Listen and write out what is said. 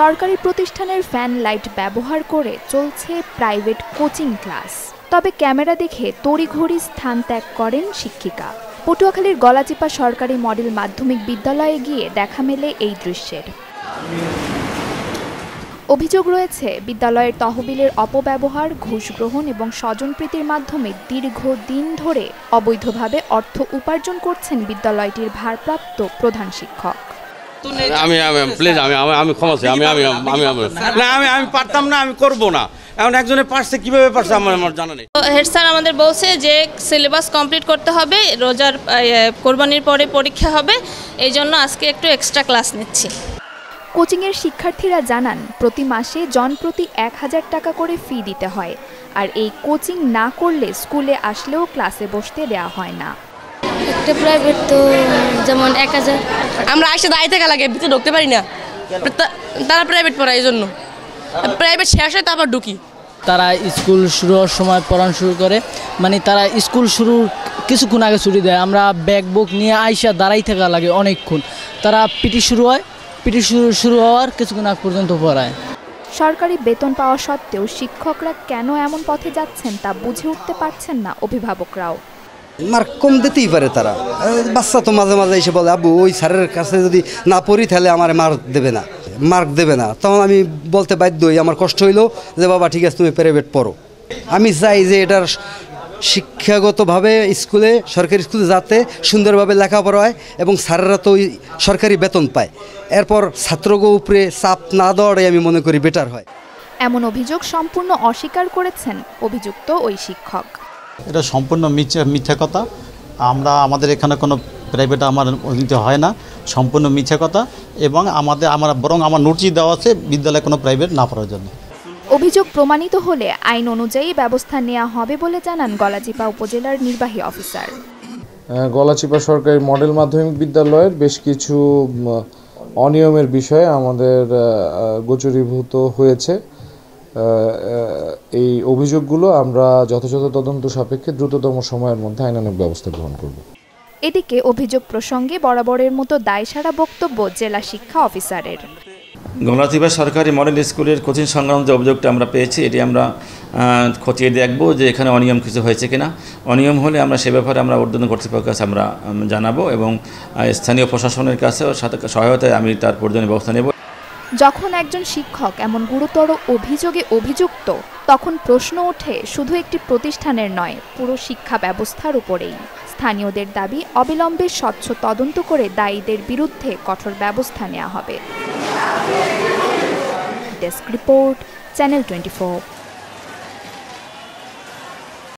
সরকারি প্রতিষ্ঠানের fan light ব্যবহার করে চলছে প্রাইভেট কোচিং ক্লাস। তবে ক্যামেরা দেখে তড়িঘড়ি স্থান ত্যাগ করেন শিক্ষিকা। পটুয়াখালীর গলাচিপা সরকারি মডেল মাধ্যমিক বিদ্যালয়ে গিয়ে দেখা মেলে এই দৃশ্যের। অভিযোগ রয়েছে বিদ্যালয়ের তহবিলের অপব্যবহার, ঘুষ গ্রহণ এবং স্বজনপ্রীতির মাধ্যমে দীর্ঘদিন ধরে অবৈধভাবে অর্থ উপার্জন করছেন বিদ্যালয়টির ভারপ্রাপ্ত প্রধান শিক্ষক। আমি ক্ষমা চাই, আমি পারতাম না, আমি করব না। এখন একজনে পারছে, কিভাবে পারছে আমার জানা নেই। হেড স্যার আমাদের বলছে যে সিলেবাস কমপ্লিট করতে হবে, রোজার কোরবানির পরে পরীক্ষা হবে, এই জন্য আজকে একটু এক্সট্রা ক্লাস নিচ্ছি। কোচিংয়ের শিক্ষার্থীরা জানান প্রতি মাসে জনপ্রতি 1000 টাকা করে ফি দিতে হয়, আর এই কোচিং না করলে স্কুলে আসলেও ক্লাসে বসতে দেওয়া হয় না। একটা প্রাইভেট তো যেমন 1000, আমরা আসে দাঁড়িয়ে থাকা লাগে, ভিতরে ঢুকতে পারি না। তারা প্রাইভেট পড়ায়, এই জন্য প্রাইভেট শেষ হয় তারপর ঢুকি। তারা স্কুল শুরু হওয়ার সময় পড়ানো শুরু করে, মানে তারা স্কুল শুরুর কিছুক্ষণ আগে ছুটি দেয়। আমরা ব্যাগ বুক নিয়ে আইসা দাঁড়াই থাকা লাগে অনেকক্ষণ। তারা পিটি শুরু হয়, পিটি শুরু হওয়ার কিছুক্ষণ আগ পর্যন্ত পড়ায়। সরকারি বেতন পাওয়া সত্ত্বেও শিক্ষকরা কেন এমন পথে যাচ্ছেন তা বুঝে উঠতে পারছেন না অভিভাবকরাও। মার্ক কম দিতেই পারে তারা। বাচ্চা তো মাঝে মাঝে এসে বলে, আব্বু ওই স্যারের কাছে যদি না পড়ি তাহলে আমার মার্ক দেবে না। তখন আমি বলতে বাধ্য হই, আমার কষ্ট হইলো যে বাবা ঠিক আছে তুমি প্রাইভেট পড়ো। আমি চাই যে এটার শিক্ষাগতভাবে স্কুলে, সরকারি স্কুলে যাতে সুন্দরভাবে লেখাপড়া হয় এবং স্যারেরা তো ওই সরকারি বেতন পায়। এরপর ছাত্রগো উপরে চাপ না দেওয়াটাই আমি মনে করি বেটার হয়। এমন অভিযোগ সম্পূর্ণ অস্বীকার করেছেন অভিযুক্ত ওই শিক্ষক। এটা সম্পূর্ণ মিথ্যা কথা। আমাদের এখানে কোনো প্রাইভেট আমার নিতে হয় না, সম্পূর্ণ মিথ্যা কথা। এবং আমার নোটিশ দেওয়া আছে বিদ্যালয়ে কোনো প্রাইভেট না পড়ার জন্য। অভিযোগ প্রমাণিত হলে আইন অনুযায়ী ব্যবস্থা নেওয়া হবে বলে জানান গলাচিপা উপজেলার নির্বাহী অফিসার। গলাচিপা সরকারি মডেল মাধ্যমিক বিদ্যালয়ের বেশ কিছু অনিয়মের বিষয়ে আমাদের গোচরীভূত হয়েছে। এই অভিযোগগুলো আমরা যথাযথ তদন্ত সাপেক্ষে দ্রুততম সময়ের মধ্যে আইনানুগ ব্যবস্থা গ্রহণ করব। এদিকে অভিযোগ প্রসঙ্গে বরাবরের মতো দায়সারা বক্তব্য জেলা শিক্ষা অফিসারের। গলাচিপা সরকারি মডেল স্কুলের কোচিং সংক্রান্ত যে অভিযোগটা আমরা পেয়েছি, এটি আমরা খতিয়ে দেখব যে এখানে অনিয়ম কিছু হয়েছে কিনা। অনিয়ম হলে আমরা সে ব্যাপারে আমরা ঊর্ধ্বতন কর্তৃপক্ষের কাছে আমরা জানাবো এবং স্থানীয় প্রশাসনের কাছেও সাথে সহায়তায় আমি তার প্রয়োজনীয় ব্যবস্থা নেব। যখন একজন শিক্ষক এমন গুরুতর অভিযোগে অভিযুক্ত, তখন প্রশ্ন ওঠে শুধু একটি প্রতিষ্ঠানের নয়, পুরো শিক্ষা ব্যবস্থার উপরেই। স্থানীয়দের দাবি অবিলম্বে স্বচ্ছ তদন্ত করে দায়ীদের বিরুদ্ধে কঠোর ব্যবস্থা নেওয়া হবে। Desk report, channel 24।